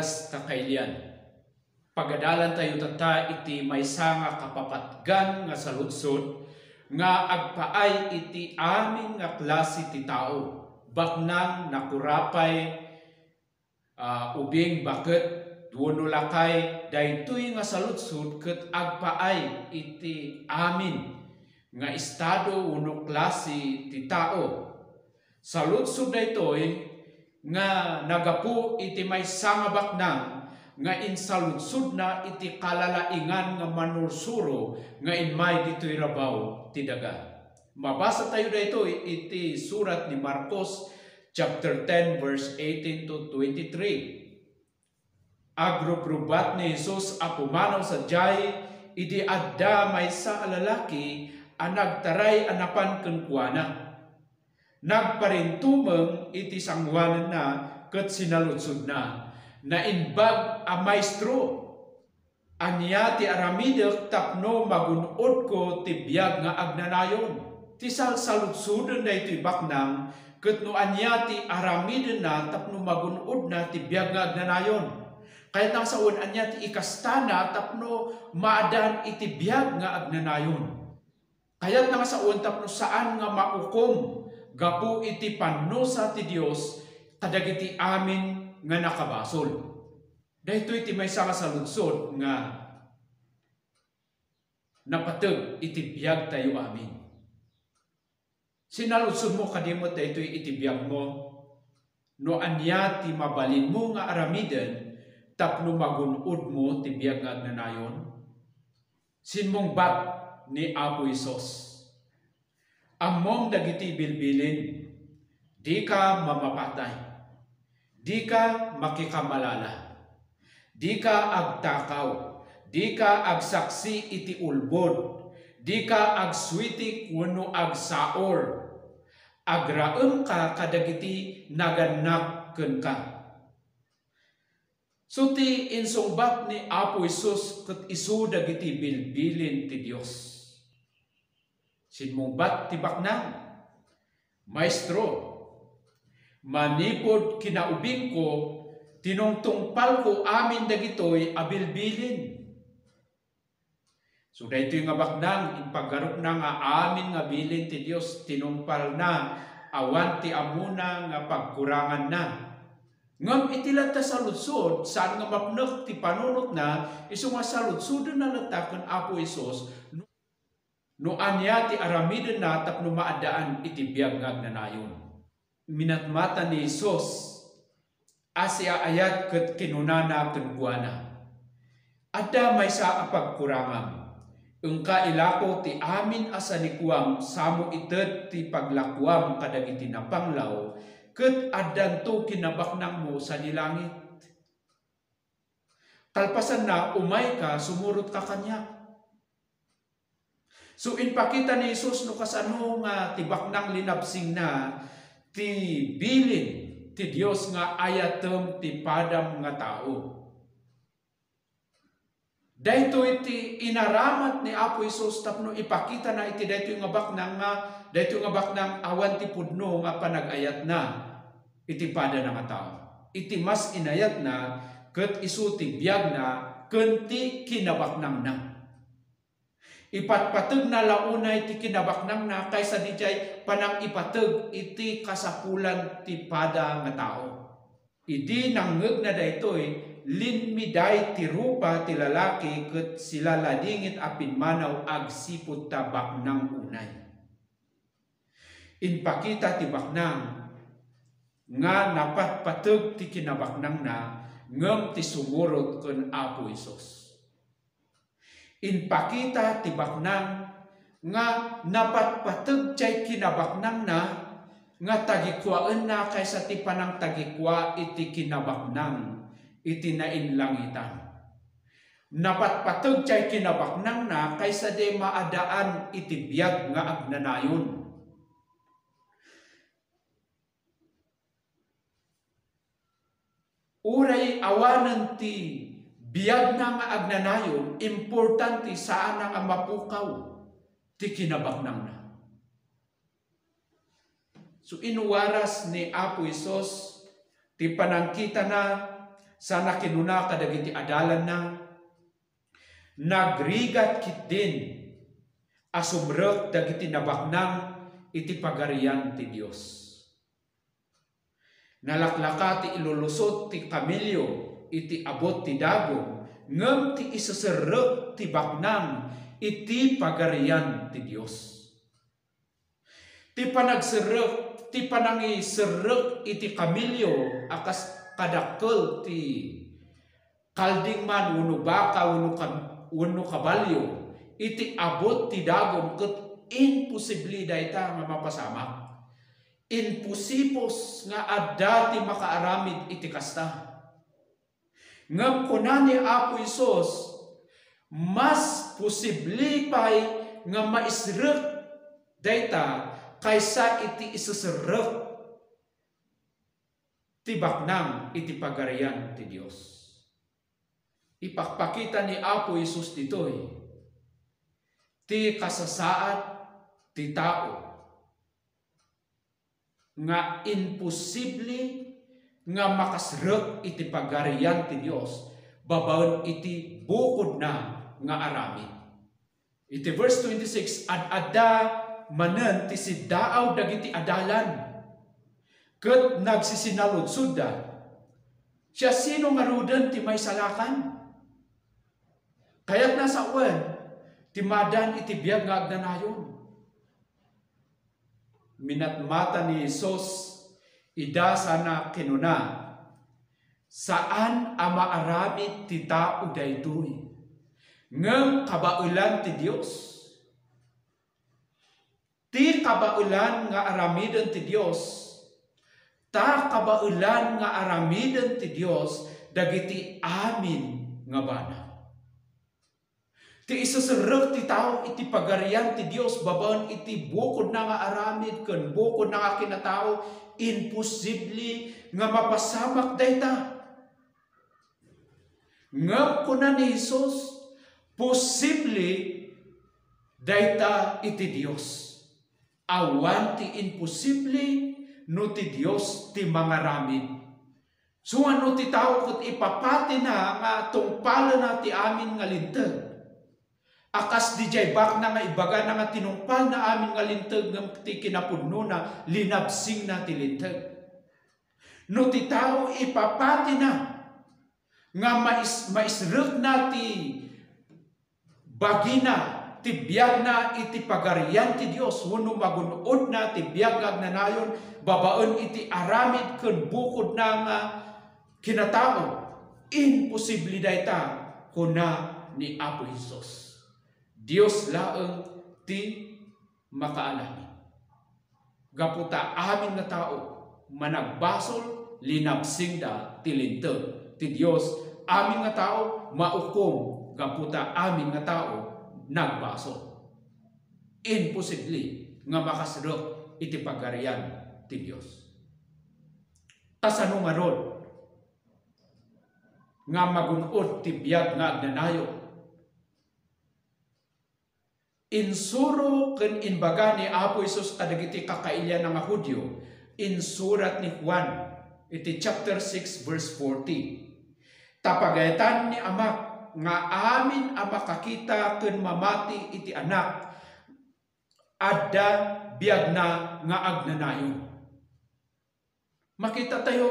oras kakailian. Pagadalan tayo tata iti maysa nga kapapatgan nga saludsod nga agpaay iti amin nga klase ti tao. Baknang nakurapay ubing bakit duno lakay daytoy nga saludsod ket agpaay iti amin nga estado uno klase ti tao. Saludsod daytoy nga nagapu iti maysa nga baknang nga insaludsod na iti kalalaingan nga manursuro nga inmay ditoy rabaw ti daga. Mabasa tayo dito iti surat ni Marcos chapter 10 verse 18 to 23. Agruprubat ni Jesus a pumanaw sa jay idi adda maysa a lalaki a nagtaray anapan ken kuana. Nagparintumeng iti sangwanan na ket sinaludsod na inbag a maestro. Anya ti aramidek tapno magunod ko ti biag nga agnanayon. Ti salsaludsuden da iti baknang ket no anya ti aramiden na tapno magunod na ti biag nga agnanayon. Kaya nang saon anya ti ikastana tapno maadan iti biag nga agnanayon. Kaya nang saon tapno saan nga maukom gapu iti panusa ti Dios kadagiti amin nga nakabasol. Dahito iti maysa nga saludsod nga napateg iti biag tayo amin. Sinaludsod mo kadimot dahito iti biag mo no anya ti mabalin mo nga aramiden tapno magunod mo ti biag nga agnanayon. Sinmong bat ni Apo Isos. Ammom dagiti bilbilin, di ka mamapatay, di ka makikamalala, di ka agtakaw, di ka agsaksi iti ulbod, di ka agswitik wenno agsaor, agraem ka kadagiti naganak ken ka. So ti insungbat ni Apo Isus ket isu dagiti bilbilin ti Dios. Sinmungbat ti baknang, Maestro, manipod kinaubing ko, tinungtungpal ko amin dagitoy abilbilin. So daytoy nga baknang, ipaggarok na nga amin nga bilin ti Dios, tinungpal na, awan ti amuna nga pagkurangan na. Ngam itilat ta saludsod, saan nga mapnek ti panunot na, iso nga saludsod na lataken Apo Isos, no anya ti aramiden na tapno maadaan iti biag nga agnanayon. Minatmata ni Jesus asya ayat ket kinunana ken kuana. Adda maysa a pagkurangan. Engka ilako ti amin asanikuam samo ited ti paglakwam kadagiti napanglaw ket addanto kinabaknang mo sa nilangit. Kalpasan na umay ka sumurot ka kanya. So inpakita ni Jesus no kasano nga tibaknang linabsing na ti bilin ti Dios nga ayatem ti padam nga tao. Dayto iti inaramat ni Apo Jesus tapno ipakita na iti dayto nga baknang awan ti pudno nga panagayat na iti pada nga tao. Iti mas inayat na ket isu ti biag na ken ti kinabaknang na. Ipatpateg na launay ti kinabaknang na kaysa dijay panang ipateg iti kasapulan ti pada nga tao. Idi nangeg na daytoy linmiday ti rupa ti lalaki ket sila ladingit a pinmanaw agsipud ta baknang unay. Inpakita ti baknang nga napatpateg ti kinabaknang na ngem ti sumurot ken Apo Isos. Inpakita ti baknang nga napatpateg jay kinabaknang na nga tagikwaen na kaysa ti panang tagikwa iti kinabaknang iti nainlangitan. Napatpateg jay kinabaknang na kaysa di maadaan iti biag nga agnanayon. Uray awanan ti biag na nga agnanayon, importante saan nga mapukaw ti kinabaknang na. So inuwaras ni Apo Isos ti panangkita na sana kinuna kadagiti adalan na nagrigat kit din asumrek dagiti nabaknang iti pagarian ti Dios. Nalaklaka ti ilulusot ti kamilyo iti abot ti dagom ngem ti isaserrek ti baknang iti pagarian ti Dios. Ti panagserrek ti panangiserrek iti kamilyo akas kadakkel ti kalding man wenno baka wenno kabalyo iti abot ti dagom ket imposible dayta nga mapasamak. Imposipos nga adda ti makaaramid iti kasta. Ngem kuna ni Apo Isus mas posible pay nga maisrek dayta kaysa iti isuserek ti baknang iti pagarian ti Dios. Ipakpakita ni Apo Isus ditoy ti kasasaad ti tao nga imposible nga makasrek iti pagarian ti Dios babaon iti bukod na nga aramid. Iti verse 26, adda manen ti siddaaw dagiti adalan ket nagsisinalodsud da. Siya sino nga ruden ti may salakan? Kaya't nasa uwan ti madan iti biag nga agnanayon. Minatmata ni Jesus ida sana kinuna saan amaaramid ti tao daytoy ngem kabaulan ti Dios. Ti kabaulan nga aramiden ti Dios, ta kabaulan nga aramiden ti Dios dagiti amin nga bana. Ti isuserrek ti tao iti pagarian ti Dios babaon iti bukod na nga aramid ken bukod na nga kinatao imposible nga mapasamak dayta. Ngem kuna ni Jesus posible dayta iti Dios. Awan ti imposible no ti Dios ti mangaramid. So ano ti tao ket ipapati na nga tungpalan na ti amin nga linteg. Akas di jay bak na nga ibaga na nga tinungpal na amin nga linteg ng ti kinapudno na linabsing na ti linteg. No ti tao ipapati na nga maisrek na ti bagina ti biag na iti pagarian ti Dios wenno magunod na ti biag nga agnanayon babaon iti aramid ken bukod na nga kinatao. Imposible dayta kuna ni Apo Hesus. Dios laeng ti makaalami. Gaputa amin nga tao managbasol linabsing da ti linteg ti Dios amin nga tao maukom gaputa amin nga tao nagbasol. Imposible nga makasrek iti pagarian ti Dios. Kasano nga ron nga magunod ti biag nga agnanayo. Insuro ken inbaga ni Apo Hesus kadagiti kakailyan nga Hudyo in surat ni Juan iti chapter 6 verse 40. Tapagayatan ni Amak nga amin a makakita ken mamati iti anak adda biag na nga agnanayon. Makita tayo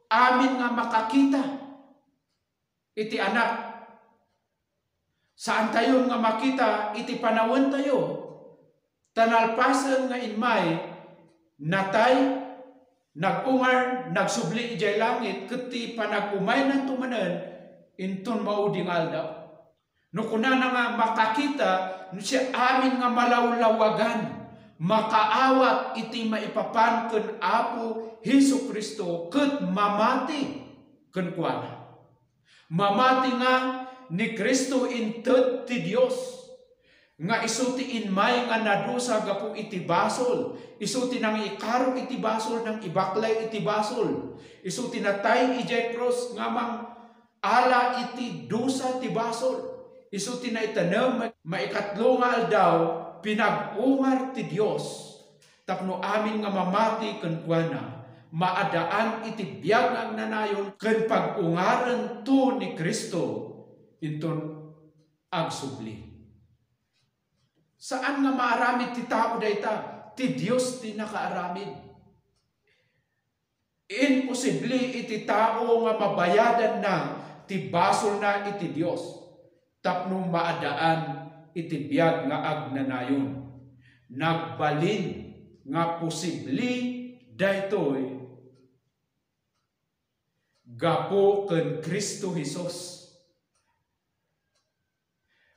amin nga makakita iti anak. Saan tayo nga makita iti panawon tayo? Tanalpasan nga inmay natay nagungar nagsubli ijay langit ket panagumay nan tumanen inton mauding aldaw. No kuna na nga makakita no siya amin nga malawlawagan makaawat iti maipapan ken Apo Hesukristo ket mamati ken kuana. Mamati nga ni Kristo inted ti Dios nga isuti inmay nga nadusa gapu iti basol, isuti nang ikaro iti basol nang ibaklay iti basol, isuti natay ijay cross nga mang ala iti dusa ti basol, isuti na itanem maikatlo nga aldaw pinag-ungar ti Dios tapno amin nga mamati ken kuana maadaan iti biyag ang nanayon ken pag-ungaran to ni Kristo inton agsubli. Saan nga maaramid ti tao dayta? Ti Dios ti nakaaramid. Imposible iti tao nga mabayadan na ti basol na iti Dios tapno maadaan iti biyag nga agnanayon. Nagbalin nga posible daytoy gapo ken Kristo Jesus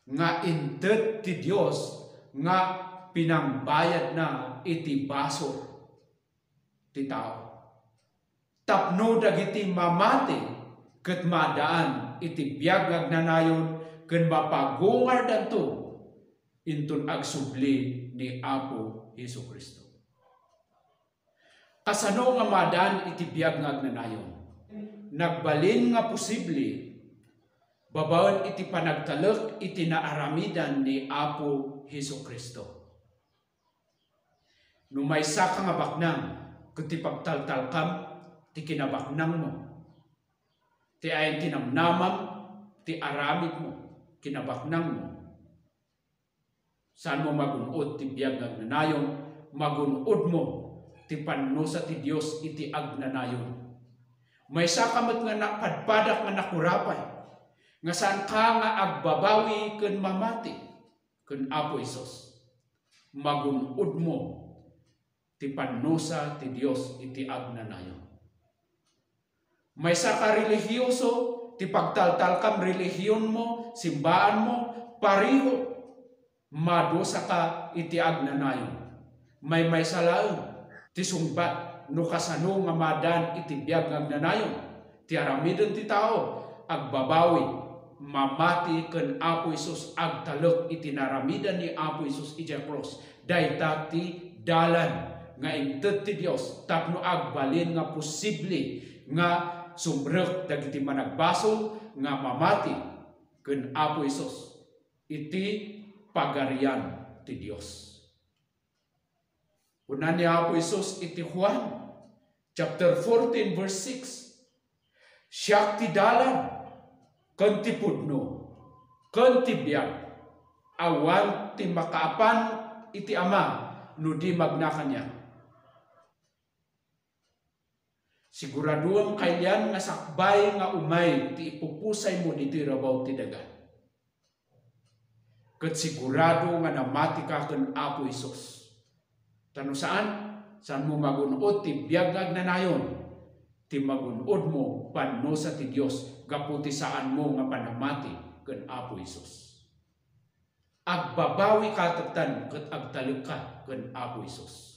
nga inted ti Dios nga pinangbayad na iti basol ti tao. Tapno dagiti mamati ket maadaan iti biyag agnanayon ken mapagungar danto inton agsubli ni Apo Hesukristo. Kasano nga maadaan iti biyag nga agnanayon? Nagbalin nga posible babawen iti panagtalek iti naaramidan ni Apo Hesukristo. Numaysa ka nga baknang ket ti pagtaltalkam ti kinabaknang mo. Ti ayan tinamnamam ti aramid mo kinabaknang mo. Saan mo magunod ti biyag nga agnanayon? Magunod mo ti pannusa ti Dios iti agnanayon. Maysa ka met nga napadpadak nga nakurapay nga saan ka nga agbabawi ken mamati ken Apo Hesus. Magunod mo ti pannusa ti Dios iti agnanayon. Maysa ka relihiyoso, ti pagtaltalkam relihiyon mo, simbaan mo, pariho, madosa ka iti agnanayon. Maysa laeng ti sungbat no kasano nga madan iti biyag nga agnanayon. Ti aramiden ti tao agbabawi, mamati ken Apo Hesus agtalek iti naramidan ni Apo Hesus iti cross. Dayta ti dalan nga inted ti Dios tapno agbalin nga posible nga sumrek dagiti managbasol nga mamati ken Apo Hesus iti pagarian ti Dios. Unan ni Apo Hesus iti Juan chapter 14 verse 6. Siya ti dalan ken ti pudno ken ti biyag awan ti makaapan iti Ama no di magna kaniya. Siguraduam kayyan nga sakbay nga umay ti ipupusay mo diti rabaw ti daga. Ket sigurado nga namati ka ken Apo Hesus. Tano saan? Saan mo magunod ti biyag agnanayon? Ti magunod mo pannusa ti Dios gapu ti saan mo nga panamati ken Apo Hesus. Agbabawi ka tatan ket agtalek ka ken Apo Hesus.